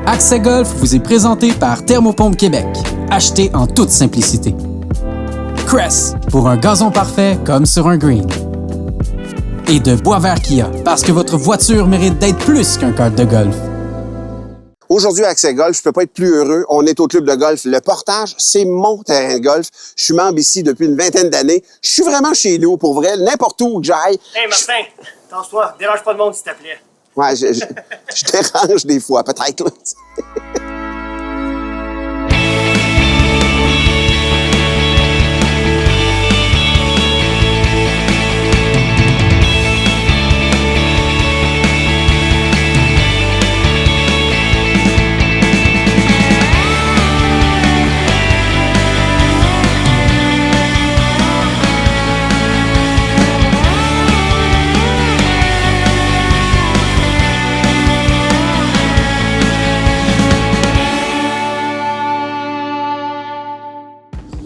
Accès Golf vous est présenté par Thermopompe Québec. Achetez en toute simplicité. Crest, pour un gazon parfait comme sur un green. Et de Boisvert Kia, parce que votre voiture mérite d'être plus qu'un kart de golf. Aujourd'hui, à Accès Golf, je peux pas être plus heureux. On est au club de golf. Le Portage, c'est mon terrain de golf. Je suis membre ici depuis une vingtaine d'années. Je suis vraiment chez nous, pour vrai. N'importe où que j'aille. Hey, Martin, tasse-toi. Dérange pas le monde, s'il te plaît. Ouais, je dérange des fois, peut-être. Là.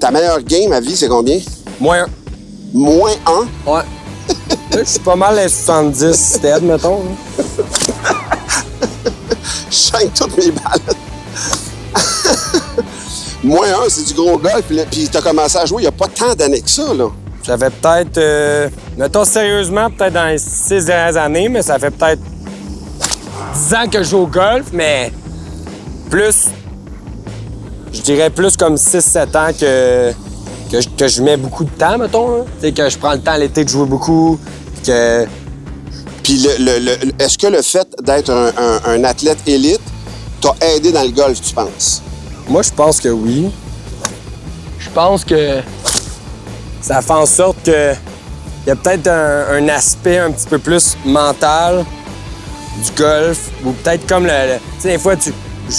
Ta meilleure game à vie, c'est combien? Moins 1. Moins 1? Ouais. Je suis pas mal les 70 stead, mettons. Je saigne toutes mes balles. Moins 1, c'est du gros golf. Puis t'as commencé à jouer il n'y a pas tant d'années que ça, là. Ça fait peut-être, mettons sérieusement, peut-être dans les 6 dernières années, mais ça fait peut-être 10 ans que je joue au golf, mais plus, je dirais plus comme 6-7 ans que je mets beaucoup de temps, mettons. Tu sais, que je prends le temps l'été de jouer beaucoup, que... Puis est-ce que le fait d'être un athlète élite t'a aidé dans le golf, tu penses? Moi, je pense que oui. Je pense que ça fait en sorte que il y a peut-être un aspect un petit peu plus mental du golf, ou peut-être comme le tu sais, des fois, je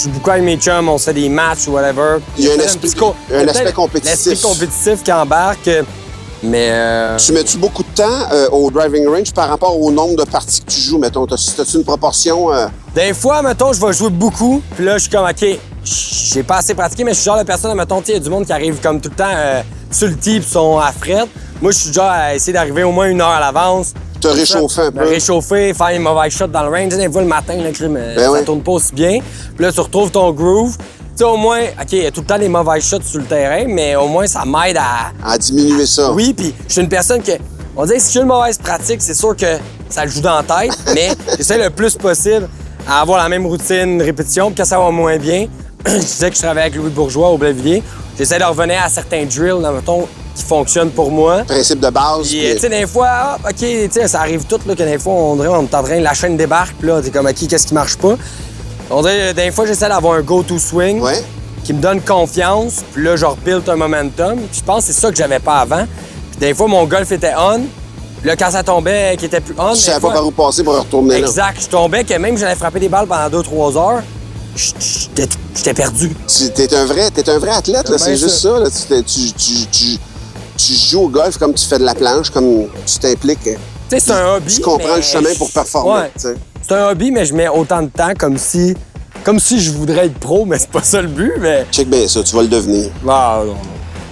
joue beaucoup avec mes chums, on se fait des matchs ou whatever. Il y a un aspect compétitif. L'aspect compétitif qui embarque, mais... Tu mets-tu beaucoup de temps au driving range par rapport au nombre de parties que tu joues, mettons? T'as-tu une proportion? Des fois, mettons, je vais jouer beaucoup, puis là, je suis comme, OK, j'ai pas assez pratiqué, mais je suis genre la personne, mettons, il y a du monde qui arrive comme tout le temps sur le tee, puis sont à fret. Moi, je suis genre à essayer d'arriver au moins 1 heure à l'avance. Te réchauffer un peu. Me réchauffer, faire les mauvais shots dans le range. Des fois, le matin, là, ça tourne pas aussi bien. Puis là, tu retrouves ton groove. Tu sais, au moins, OK, il y a tout le temps des mauvais shots sur le terrain, mais au moins, ça m'aide à diminuer ça. Oui, puis je suis une personne que... On dirait que si j'ai une mauvaise pratique, c'est sûr que ça le joue dans la tête, mais j'essaie le plus possible à avoir la même routine, répétition, puis quand ça va moins bien, je disais que je travaillais avec Louis Bourgeois au Blainvilliers, j'essaie de revenir à certains drills, mettons, qui fonctionnent pour moi. Principe de base. Puis, tu sais, des fois, OK, tu sais, ça arrive tout, là, que des fois, on est en train, la chaîne débarque, puis là, t'es comme, OK, qu'est-ce qui marche pas? On dirait, des fois, j'essaie d'avoir un go-to swing qui me donne confiance, puis là, je rebuild un momentum. Puis je pense que c'est ça que j'avais pas avant. Puis des fois, mon golf était on, puis là, quand ça tombait, qui était plus on... Je savais pas par où passer pour retourner là. Exact. Je tombais que même j'allais frapper des balles pendant 2-3 heures, j'étais perdu. T'es un vrai athlète, là, c'est juste ça. Là. Tu joues au golf comme tu fais de la planche, comme tu t'impliques. Tu sais, c'est un hobby. Tu comprends le chemin pour performer. Ouais. C'est un hobby, mais je mets autant de temps comme si je voudrais être pro, mais c'est pas ça le but. Mais... Check bien ça, tu vas le devenir. Ah, non.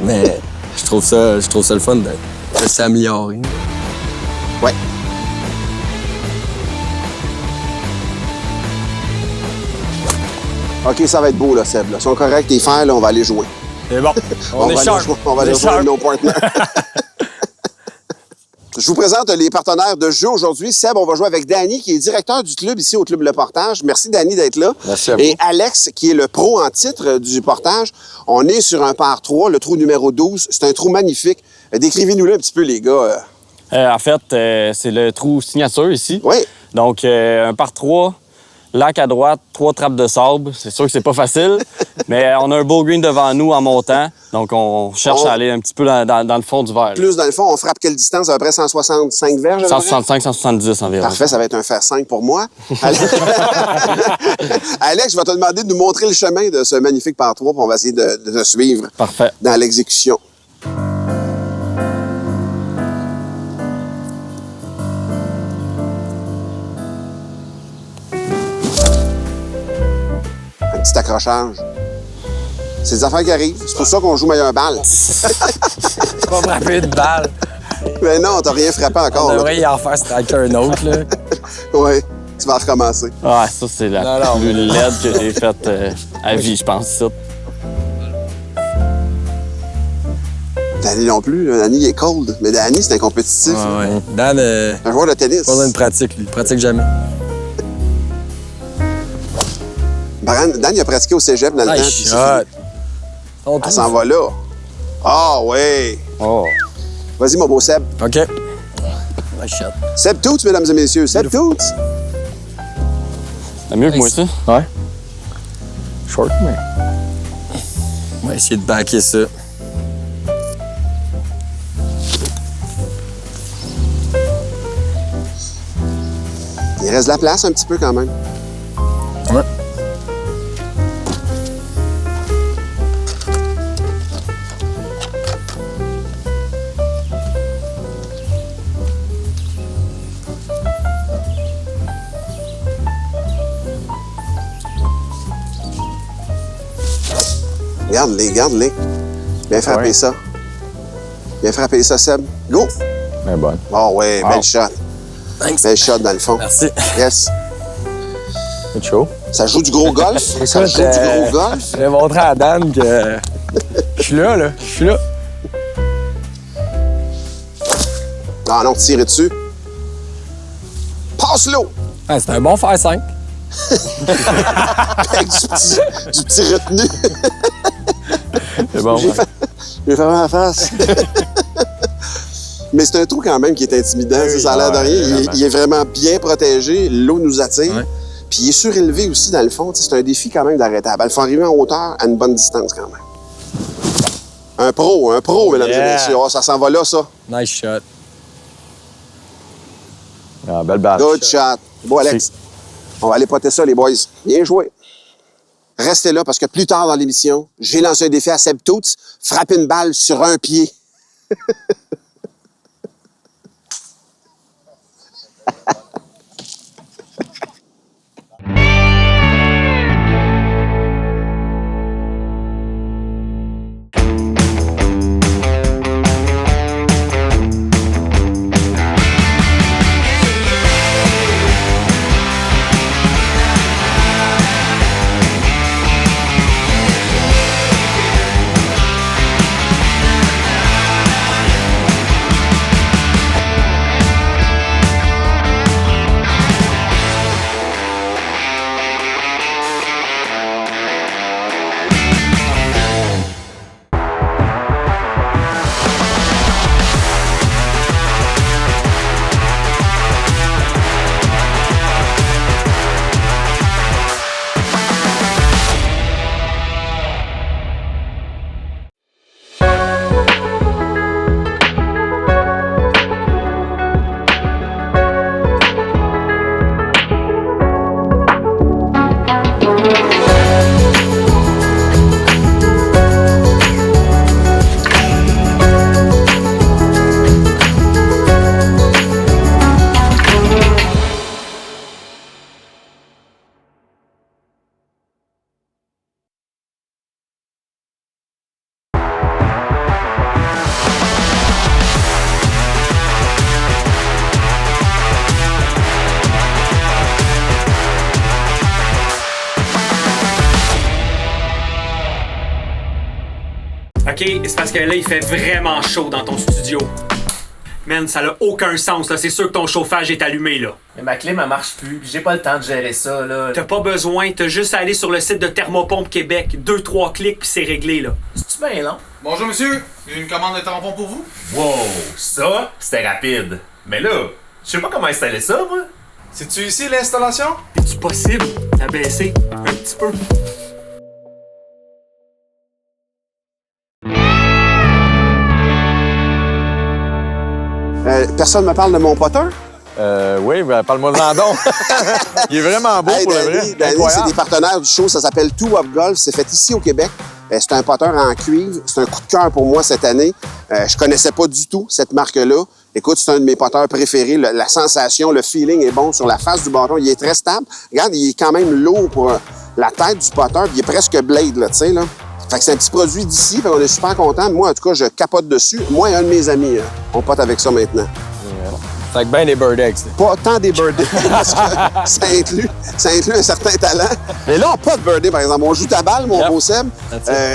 Mais je trouve ça le fun de s'améliorer. Ouais. OK, ça va être beau, là, Seb. Là. Ils sont corrects, tes fers, là, on va aller jouer. C'est bon. On est sharp. On va aller jouer avec nos partenaires. Je vous présente les partenaires de jeu aujourd'hui. Seb, on va jouer avec Danny, qui est directeur du club ici au Club Le Portage. Merci, Danny, d'être là. Merci à vous. Et Alex, qui est le pro en titre du Portage. On est sur un par 3, le trou numéro 12. C'est un trou magnifique. Décrivez-nous-le un petit peu, les gars. En fait, c'est le trou signature ici. Oui. Donc, un par 3, lac à droite, 3 trappes de sable. C'est sûr que c'est pas facile, mais on a un beau green devant nous en montant. Donc, on cherche à aller un petit peu dans le fond du verre. Plus dans le fond, on frappe quelle distance? À peu près 165 verges? 165, 170 environ. Parfait, ça va être un fer 5 pour moi. Alex, je vais te demander de nous montrer le chemin de ce magnifique par 3, puis on va essayer de te suivre. Parfait. Dans l'exécution. Un petit accrochage. C'est des affaires qui arrivent. C'est pour ça qu'on joue meilleure balle. C'est pas frapper de balle. Mais non, t'as rien frappé encore. On devrait y en faire striker un autre, là. Oui. tu vas recommencer. Ah, ça, c'est la plus laide que j'ai faite à vie, je pense, ça. Danny non plus. Là. Danny, il est cold. Mais Danny, c'est un compétitif. Ouais. Dan, Un joueur de tennis. pas besoin de pratique, lui. Il pratique jamais. Dan, il a pratiqué au cégep dans le temps. puis c'est fini. Elle s'en va là. Ah, oui. Oh. Vas-y, mon beau Seb. OK. Nice shot. Seb Toots, mesdames et messieurs. Seb Toots. C'est mieux que moi, ça? Ouais. Short, mais. On va essayer de backer ça. Il reste de la place un petit peu quand même. Ouais. Garde-les, garde-les. Bien frappé ça. Bien frappé ça, Seb. Go! Mais bonne. Oh, ouais, belle shot. Thanks. Belle shot dans le fond. Merci. Yes. C'est chaud. Ça joue du gros golf. Ça joue du gros golf. Je vais montrer à Dan que je suis là. Je suis là. Ah non, tirez dessus. Passe-l'eau! Ouais, c'est un bon faire 5. Avec du petit retenu. C'est bon. J'ai fait mal à la face. Mais c'est un trou quand même qui est intimidant. Oui, ça a l'air de rien. vraiment. Il est vraiment bien protégé. L'eau nous attire. Ouais. Puis il est surélevé aussi dans le fond. C'est un défi quand même d'arrêter. Il faut arriver en hauteur à une bonne distance quand même. Un pro, mesdames et messieurs. Oh, ça s'en va là, ça. Nice shot. Ah, belle balle. Good shot. Bon, Alex. On va aller poter ça, les boys. Bien joué. Restez là parce que plus tard dans l'émission, j'ai lancé un défi à Seb Toots, frapper une balle sur un pied. OK, c'est parce que là, il fait vraiment chaud dans ton studio. Man, ça n'a aucun sens, là. C'est sûr que ton chauffage est allumé, là. Mais ma clim, elle marche plus, puis j'ai pas le temps de gérer ça, là. T'as pas besoin, t'as juste à aller sur le site de Thermopompe Québec. 2-3 clics, puis c'est réglé, là. C'est-tu bien long? Bonjour monsieur, j'ai une commande de tampons pour vous. Wow, ça, c'était rapide. Mais là, je sais pas comment installer ça, moi. C'est-tu ici l'installation? C'est-tu possible d'abaisser un petit peu? Personne me parle de mon potter? Oui, ben, parle-moi-en donc. Il est vraiment beau pour le vrai. Danny, c'est Incroyable. des partenaires du show. Ça s'appelle Two Up Golf. C'est fait ici au Québec. C'est un potter en cuivre. C'est un coup de cœur pour moi cette année. Je connaissais pas du tout cette marque-là. Écoute, c'est un de mes potters préférés. La sensation, le feeling est bon sur la face du bâton. Il est très stable. Regarde, il est quand même lourd pour la tête du potter. Puis il est presque blade, là, tu sais, là. Fait que c'est un petit produit d'ici. Fait qu'on est super contents. Moi, en tout cas, je capote dessus. Moi et un de mes amis, on pote avec ça maintenant. C'est avec bien des birdex. Pas tant des birdies, parce que ça inclut un certain talent. Mais là, on n'a pas de birdie, par exemple. On joue ta balle, mon beau Seb.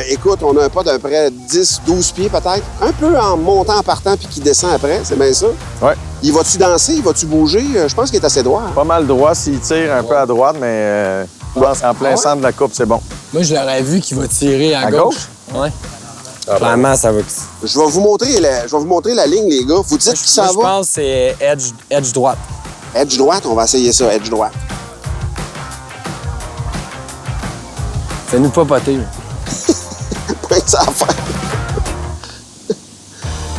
Écoute, on a un pas d'à peu près 10-12 pieds peut-être. Un peu en montant, en partant, puis qui descend après. C'est bien ça. Ouais. Il va-tu danser? Il va-tu bouger? Je pense qu'il est assez droit. Hein? Pas mal droit s'il tire un peu à droite, mais je pense qu'en plein centre de la coupe, c'est bon. Moi, je l'aurais vu qu'il va tirer à gauche. Ouais. Clairement, ça va. Je vais vous montrer la ligne, les gars. Vous dites qui ça Moi, je va? pense que c'est edge droite. Edge droite, on va essayer ça, edge droite. Fais-nous pas poter. Pas que ça à faire.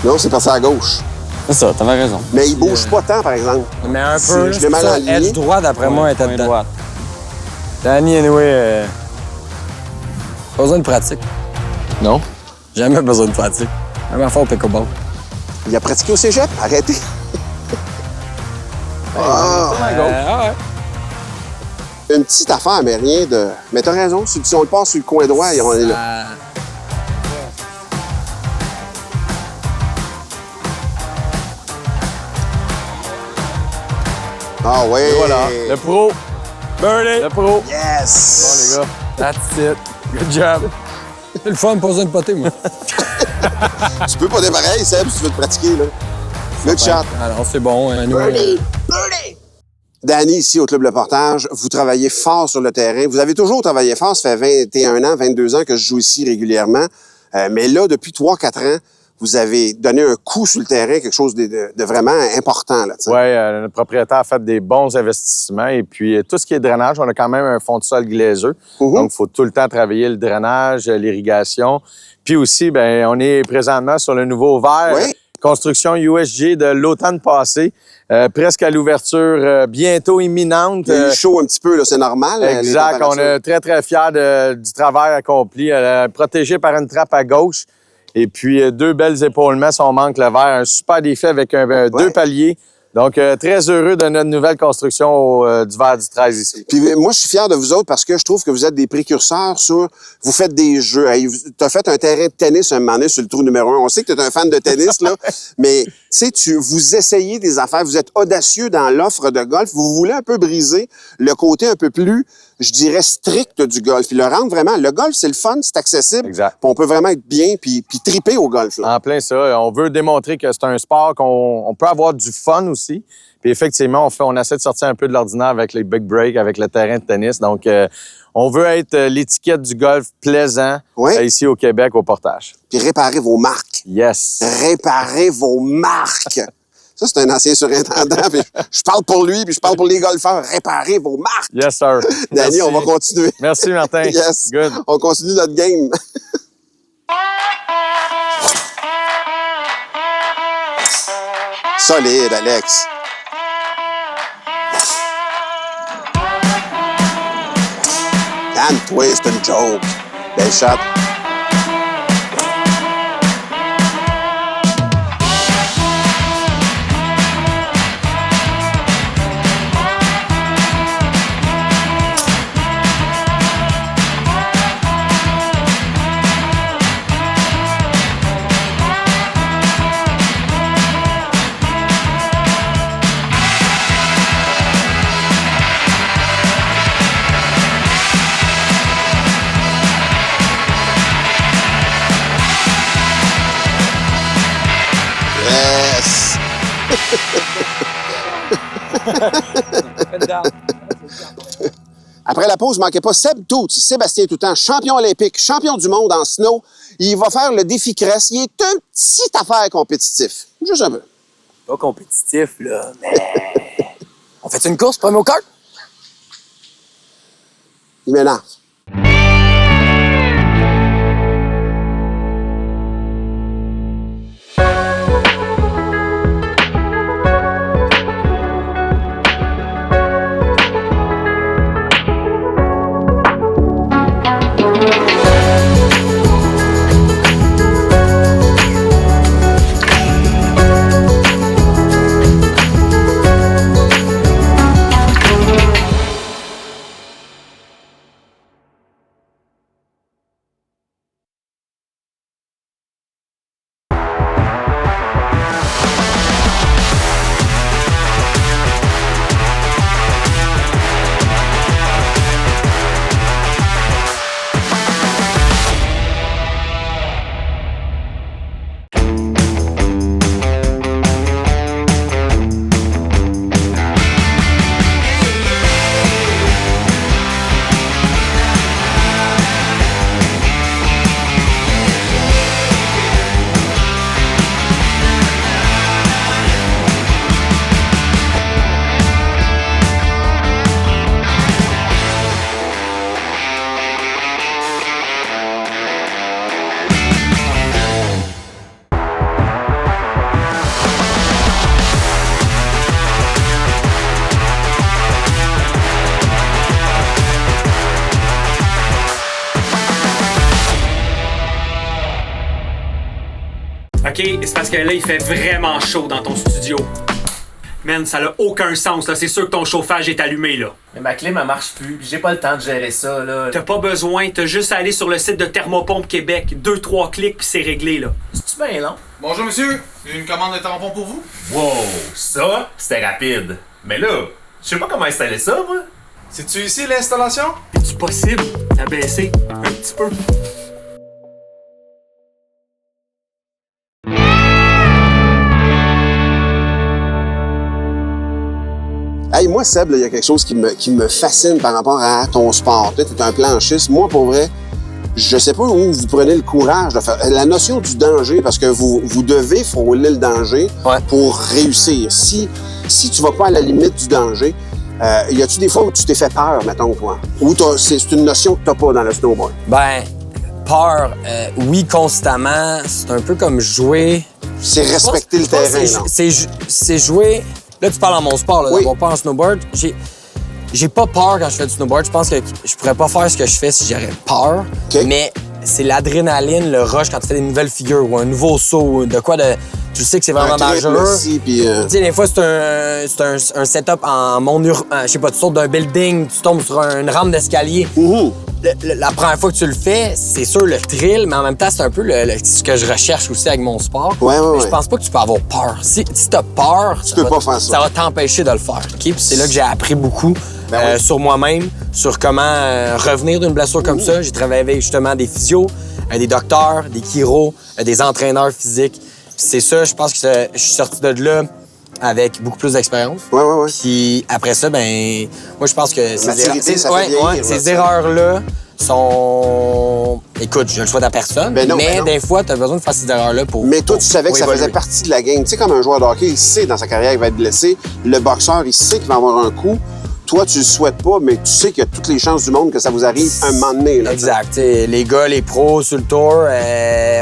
Non, c'est parti à gauche. C'est ça, t'avais raison. Mais il bouge pas tant, par exemple. Mais un peu. Je l'ai mal aligné. Edge droite, d'après moi, était dedans. Droite. Danny, anyway, Pas besoin de pratique. non. Jamais besoin de pratique. Même affaire au pickleball. Il a pratiqué au cégep? Arrêtez. Ouais. Une petite affaire, mais rien de... Mais t'as raison, si on le passe sur le coin droit, on est là. Ah oui! Et voilà, le pro. Birdie. Le pro. Yes! Bon, les gars, that's it. Good job. C'est le fun, pas besoin de poter, moi. Tu peux pas pareil, Seb, si tu veux te pratiquer, là. Good shot. Alors, c'est bon. Nous, Birdie! Danny, ici au Club Le Portage, vous travaillez fort sur le terrain. Vous avez toujours travaillé fort. Ça fait 21 ans, 22 ans que je joue ici régulièrement. Mais là, depuis 3-4 ans, vous avez donné un coup sur le terrain, quelque chose de vraiment important. Oui, notre propriétaire a fait des bons investissements. Et puis, tout ce qui est drainage, on a quand même un fond de sol glaiseux. Donc, il faut tout le temps travailler le drainage, l'irrigation. Puis aussi, bien, on est présentement sur le nouveau verre. Oui. Construction USG de l'automne passé, presque à l'ouverture bientôt imminente. Il y a eu chaud un petit peu, là, c'est normal. Exact, on est très, très fiers du travail accompli. Protégé par une trappe à gauche. Et puis, 2 belles épaulements si on manque le verre. Un super défi avec 2 paliers. Donc, très heureux de notre nouvelle construction du verre du 13 ici. Puis moi, je suis fier de vous autres parce que je trouve que vous êtes des précurseurs sur... Vous faites des jeux. Tu as fait un terrain de tennis un moment donné sur le trou numéro 1. On sait que tu es un fan de tennis, là. Mais, tu sais, vous essayez des affaires. Vous êtes audacieux dans l'offre de golf. Vous voulez un peu briser le côté un peu plus, je dirais, strict du golf. Puis le rendre vraiment... Le golf, c'est le fun, c'est accessible. Exact. Puis on peut vraiment être bien puis triper au golf, là. En plein ça. On veut démontrer que c'est un sport qu'on peut avoir du fun aussi. Puis effectivement, on essaie de sortir un peu de l'ordinaire avec les big breaks, avec le terrain de tennis. Donc, on veut être l'étiquette du golf plaisant ici au Québec, au Portage. Puis réparer vos marques. Yes. Réparer vos marques. Ça, c'est un ancien surintendant. Puis je parle pour lui, puis je parle pour les golfeurs. Réparer vos marques. Yes, sir. Danny, on va continuer. Merci, Martin. Yes. Good. On continue notre game. Solide, Alex. Calme-toi, c'est une joke. Belle shot. Yes! Après la pause, ne manquez pas Seb Tout, Sébastien Toutan, champion olympique, champion du monde en snow. Il va faire le défi Crest. Il est un petit affaire compétitif. Juste un peu. Pas compétitif, là, mais... On fait une course, premier au kart? Il m'énerve. OK, c'est parce que là, il fait vraiment chaud dans ton studio. Man, ça n'a aucun sens, là. C'est sûr que ton chauffage est allumé, là. Mais ma clim, elle marche plus, puis j'ai pas le temps de gérer ça, là. T'as pas besoin, t'as juste à aller sur le site de Thermopompe Québec. 2-3 clics, puis c'est réglé, là. C'est-tu bien long? Bonjour, monsieur. Une commande de tampons pour vous? Wow, ça, c'était rapide. Mais là, je sais pas comment installer ça, moi. C'est-tu ici l'installation? C'est-tu possible d'abaisser un petit peu? Hey, moi, Seb, il y a quelque chose qui me fascine par rapport à ton sport. Tu es un planchiste. Moi, pour vrai, je sais pas où vous prenez le courage de faire. La notion du danger, parce que vous devez frôler le danger pour réussir. Si tu vas pas à la limite du danger, y a-tu des fois où tu t'es fait peur, mettons, toi? Ou c'est une notion que t'as pas dans le snowboard? Ben, peur, oui, constamment. C'est un peu comme jouer. C'est respecter le terrain, non? C'est jouer. Là, tu parles en mon sport, là, d'avoir peur en snowboard. J'ai pas peur quand je fais du snowboard. Je pense que je pourrais pas faire ce que je fais si j'aurais peur. Okay. Mais c'est l'adrénaline, le rush quand tu fais des nouvelles figures ou un nouveau saut, de quoi de. Tu sais que c'est vraiment dangereux. Tu sais, des fois, c'est un setup en monde urbain. Je sais pas, tu sautes d'un building, tu tombes sur une rampe d'escalier. La première fois que tu le fais, c'est sûr le thrill, mais en même temps, c'est un peu ce que je recherche aussi avec mon sport. Mais je pense pas que tu peux avoir peur. Si t'as peur, tu peux pas faire ça. Ça va t'empêcher de le faire. Okay? Puis c'est là que j'ai appris beaucoup sur moi-même, sur comment revenir d'une blessure comme ça. J'ai travaillé avec justement des physios, des docteurs, des chiros, des entraîneurs physiques. Puis c'est ça, je pense que je suis sorti de là avec beaucoup plus d'expérience. Puis après ça, ben, moi, je pense que ces erreurs-là sont... Écoute, je le souhaite à personne, mais des fois, tu as besoin de faire ces erreurs-là pour... Mais toi, tu savais que ça faisait partie de la game. Tu sais, comme un joueur de hockey, il sait dans sa carrière qu'il va être blessé. Le boxeur, il sait qu'il va avoir un coup. Toi, tu le souhaites pas, mais tu sais qu'il y a toutes les chances du monde que ça vous arrive un moment donné. Là, exact. Les gars, les pros sur le tour,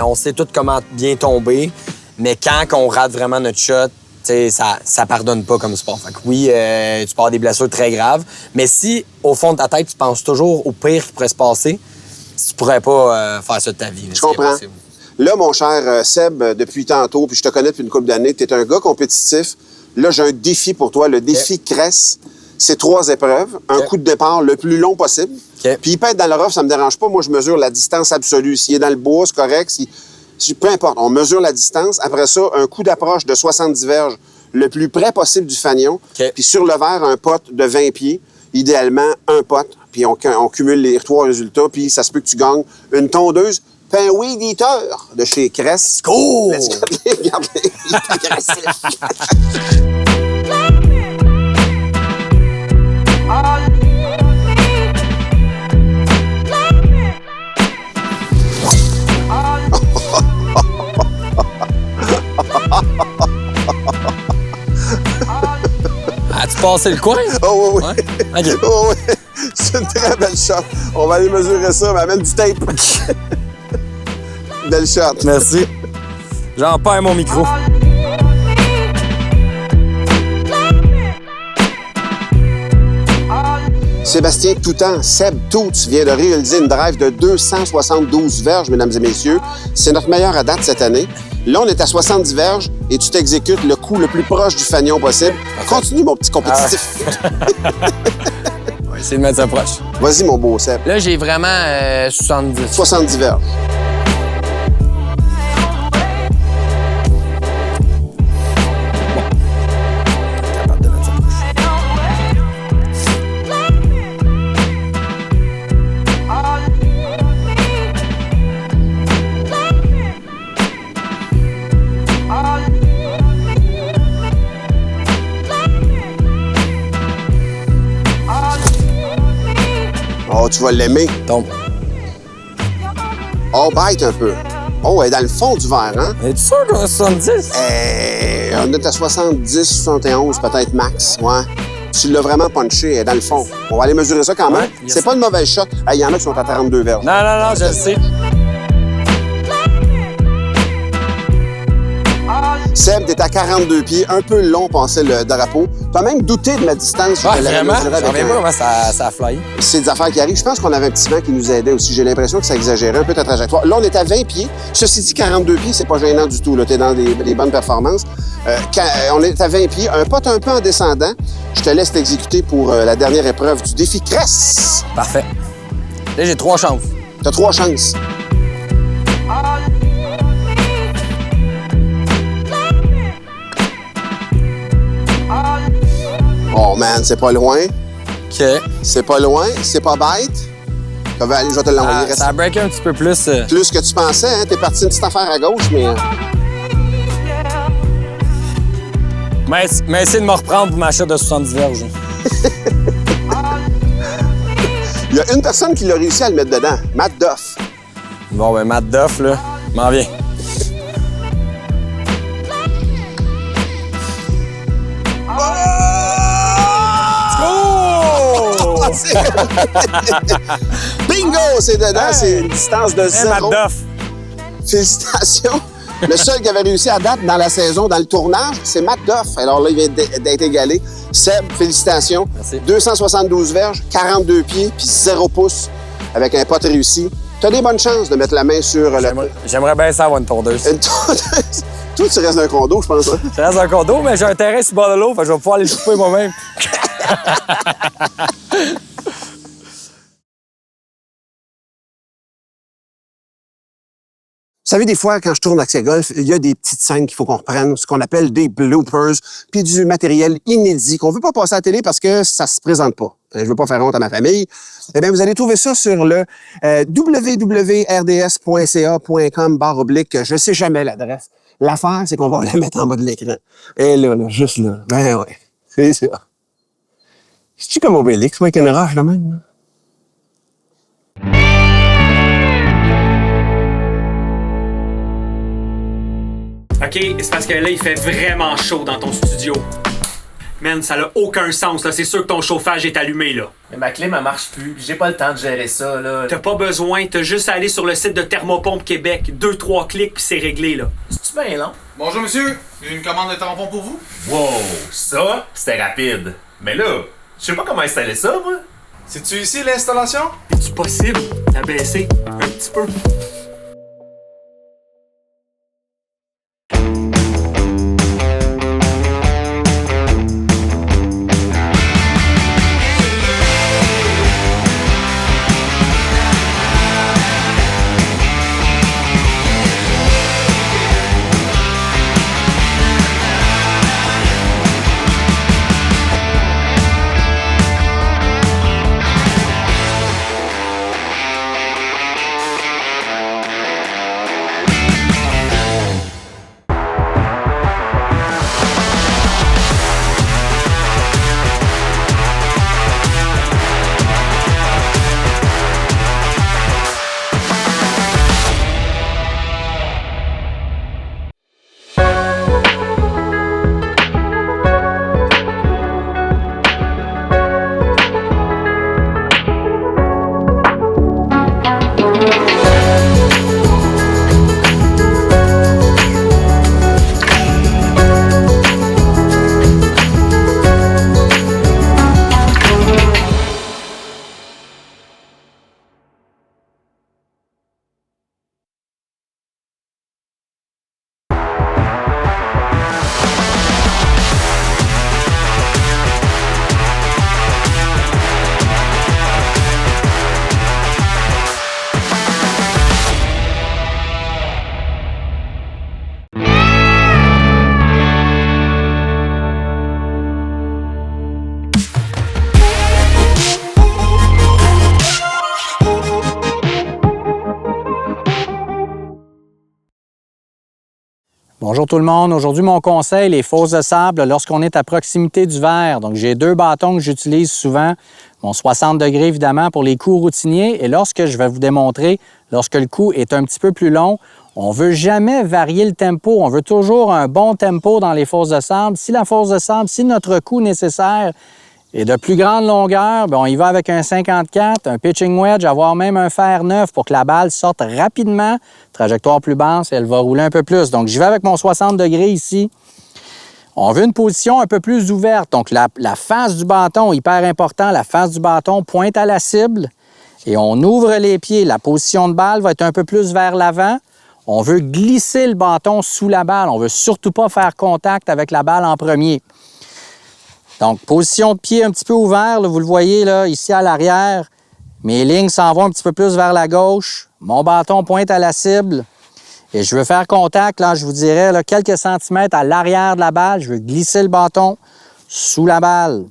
on sait tous comment bien tomber. Mais quand on rate vraiment notre shot, ça pardonne pas comme sport. Fait que oui, tu peux avoir des blessures très graves, mais si, au fond de ta tête, tu penses toujours au pire qui pourrait se passer, tu pourrais pas faire ça de ta vie. Je comprends. Là, mon cher Seb, depuis tantôt, puis je te connais depuis une couple d'années, tu es un gars compétitif. Là, j'ai un défi pour toi, le défi Cress. C'est 3 épreuves, un coup de départ le plus long possible. Puis il peut être dans le rough, ça me dérange pas. Moi, je mesure la distance absolue. S'il est dans le bois, c'est correct. Peu importe, on mesure la distance. Après ça, un coup d'approche de 70 verges, le plus près possible du fanion. Puis sur le verre, un pot de 20 pieds, idéalement un pot. Puis on cumule les 3 résultats, puis ça se peut que tu gagnes une tondeuse pain weed eater de chez Cress. Cool! Let's go! Regarde, il est agressif. As-tu passé le coin? Oh oui, oui. Ouais? Okay. Oh oui. C'est une très belle shot. On va aller mesurer ça, mais amène du tape. Belle shot. Merci. J'en perds mon micro. Sébastien Toutan, Seb Tout, vient de réaliser une drive de 272 verges, mesdames et messieurs. C'est notre meilleur à date cette année. Là, on est à 70 verges et tu t'exécutes le coup le plus proche du fanion possible. Continue, mon petit compétitif. On va essayer de mettre ça proche. Vas-y, mon beau Seb. Là, j'ai vraiment 70. 70 verges. Oh, tu vas l'aimer. Tombe. Oh, bite un peu. Oh, elle est dans le fond du verre, hein? Es-tu sûr qu'on a 70? On est à 70, 71 peut-être max, ouais. Tu l'as vraiment punché, elle est dans le fond. On va aller mesurer ça quand même. Ouais, c'est pas une mauvaise shot. Il y en a qui sont à 42 verges. Non, je le sais. Seb, t'es à 42 pieds, un peu long, passer le drapeau. Tu as même douté de ma distance. Ouais, vraiment? J'en reviens pas comment ça a flyé. C'est des affaires qui arrivent. Je pense qu'on avait un petit vent qui nous aidait aussi. J'ai l'impression que ça exagérait un peu ta trajectoire. Là, on est à 20 pieds. Ceci dit, 42 pieds, c'est pas gênant du tout. Tu es dans des bonnes performances. On est à 20 pieds. Un pote un peu en descendant. Je te laisse t'exécuter pour la dernière épreuve du défi Cress. Parfait. Là, j'ai 3 chances. Tu as 3 chances. Oh man, c'est pas loin. OK. C'est pas loin, c'est pas bête. Je vais te l'envoyer. Ça a breaké un petit peu plus. Plus que tu pensais, hein? T'es parti une petite affaire à gauche, mais... Mais essayez de me reprendre pour ma chute de 70 verges. Il y a une personne qui l'a réussi à le mettre dedans, Matt Duff. Bon, ben Matt Duff, là, m'en vient. Bingo! C'est dedans, c'est une distance de 0. Matt Duff. Félicitations! Le seul qui avait réussi à date dans la saison, dans le tournage, c'est Matt Duff. Alors là, il vient d'être égalé. Seb, félicitations. Merci. 272 verges, 42 pieds, puis 0 pouces avec un pote réussi. Tu as des bonnes chances de mettre la main sur le... J'aimerais bien ça avoir une tondeuse. Une tondeuse? Toi, tu restes dans un condo, je pense. Hein? Je reste dans un condo, mais j'ai un terrain sur le bord de l'eau, fait que je vais pouvoir aller couper moi-même. Vous savez, des fois, quand je tourne Accès Golf, il y a des petites scènes qu'il faut qu'on reprenne, ce qu'on appelle des bloopers, puis du matériel inédit qu'on veut pas passer à la télé parce que ça se présente pas. Je veux pas faire honte à ma famille. Eh bien, vous allez trouver ça sur le www.rds.ca.com/, je sais jamais l'adresse. L'affaire, c'est qu'on va la mettre en bas de l'écran. Et là, juste là. Ben ouais, c'est ça. C'est-tu comme Obélix, moi, avec une roche de même? Là? OK, c'est parce que là, il fait vraiment chaud dans ton studio. Man, ça n'a aucun sens, là. C'est sûr que ton chauffage est allumé, là. Mais ma clim, elle marche plus. J'ai pas le temps de gérer ça, là. T'as pas besoin, t'as juste à aller sur le site de Thermopompe Québec. 2-3 clics, puis c'est réglé, là. C'est-tu bien long? Bonjour, monsieur. J'ai une commande de tampons pour vous. Wow, ça, c'était rapide. Mais là, je sais pas comment installer ça, moi. C'est-tu ici l'installation? C'est-tu possible d'abaisser un petit peu? Bonjour tout le monde. Aujourd'hui, mon conseil, les fosses de sable lorsqu'on est à proximité du verre. Donc, j'ai 2 bâtons que j'utilise souvent. Mon 60 degrés, évidemment, pour les coups routiniers. Et lorsque je vais vous démontrer, lorsque le coup est un petit peu plus long, on ne veut jamais varier le tempo. On veut toujours un bon tempo dans les fosses de sable. Si la fosse de sable, si notre coup nécessaire est de plus grande longueur, bien, on y va avec un 54, un pitching wedge, avoir même un fer neuf pour que la balle sorte rapidement. Trajectoire plus basse, elle va rouler un peu plus. Donc, j'y vais avec mon 60 degrés ici. On veut une position un peu plus ouverte. Donc, la face du bâton, hyper important, la face du bâton pointe à la cible et on ouvre les pieds. La position de balle va être un peu plus vers l'avant. On veut glisser le bâton sous la balle. On ne veut surtout pas faire contact avec la balle en premier. Donc, position de pied un petit peu ouvert, là, vous le voyez là, ici à l'arrière. Mes lignes s'en vont un petit peu plus vers la gauche. Mon bâton pointe à la cible. Et je veux faire contact, là, je vous dirais, là, quelques centimètres à l'arrière de la balle. Je veux glisser le bâton sous la balle.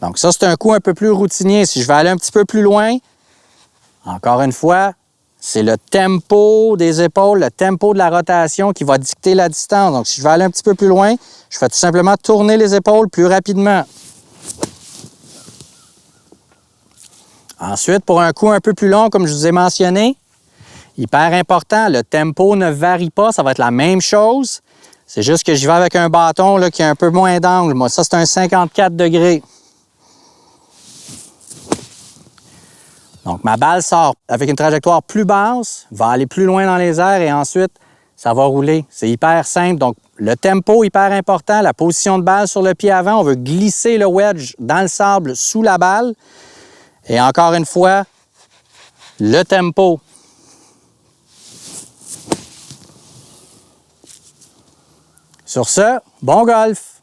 Donc ça, c'est un coup un peu plus routinier. Si je vais aller un petit peu plus loin, encore une fois, c'est le tempo des épaules, le tempo de la rotation qui va dicter la distance. Donc si je vais aller un petit peu plus loin, je fais tout simplement tourner les épaules plus rapidement. Ensuite, pour un coup un peu plus long, comme je vous ai mentionné, hyper important, le tempo ne varie pas, ça va être la même chose. C'est juste que j'y vais avec un bâton là, qui a un peu moins d'angle. Moi, ça, c'est un 54 degrés. Donc, ma balle sort avec une trajectoire plus basse, va aller plus loin dans les airs et ensuite, ça va rouler. C'est hyper simple. Donc, le tempo, hyper important. La position de balle sur le pied avant, on veut glisser le wedge dans le sable sous la balle. Et encore une fois, le tempo. Sur ce, bon golf!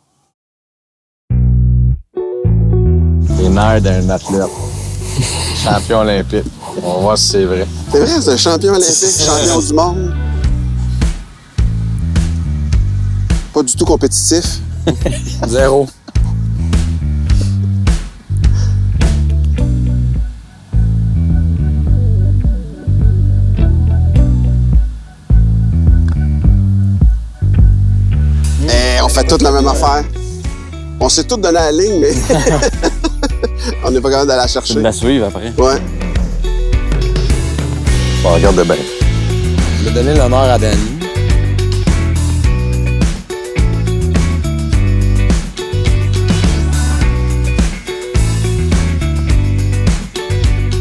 Les nerfs d'un athlète. Champion olympique. On va voir si c'est vrai. C'est vrai, c'est un champion olympique, champion du monde. Pas du tout compétitif. Zéro. On fait toutes la même affaire. On s'est tous donné la ligne, mais on n'est pas capable d'aller la chercher. De la suivre après. Ouais. Bon, regarde bien. Je vais donner l'honneur à Danny.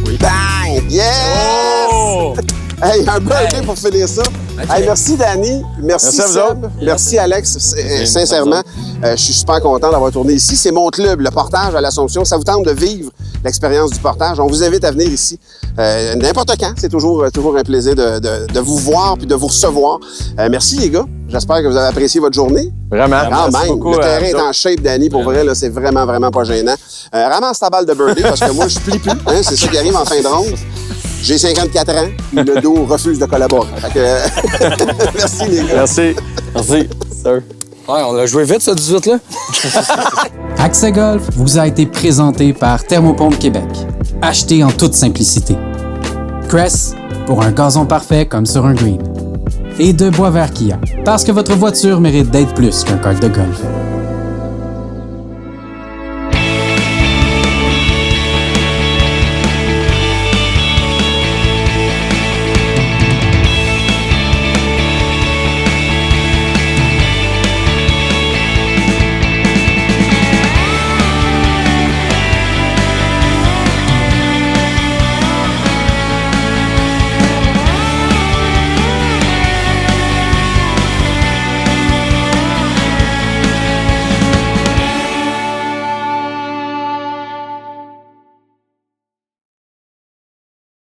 Oui. Bang! Yes! Oh! Hey, un birthday pour finir ça. Okay. Hey, merci, Danny. Merci Seb. Merci, Alex. Sincèrement, je suis super content d'avoir tourné ici. C'est mon club, le portage à l'Assomption. Ça vous tente de vivre l'expérience du portage. On vous invite à venir ici n'importe quand. C'est toujours un plaisir de vous voir puis de vous recevoir. Merci, les gars. J'espère que vous avez apprécié votre journée. Vraiment. Quand même. Beaucoup, le terrain est en shape, Danny. Pour vrai, là, c'est vraiment, vraiment pas gênant. Ramasse ta balle de birdie parce que moi, je plie plus. Hein, c'est ça qui arrive en fin de ronde. J'ai 54 ans, puis le dos refuse de collaborer. Fait que, merci, les gars. Merci. Merci, sir. Ouais, on l'a joué vite, ce 18-là. Accès Golf vous a été présenté par Thermopompe Québec. Acheté en toute simplicité. Cress, pour un gazon parfait comme sur un green. Et de Boisvert Kia, parce que votre voiture mérite d'être plus qu'un kart de golf.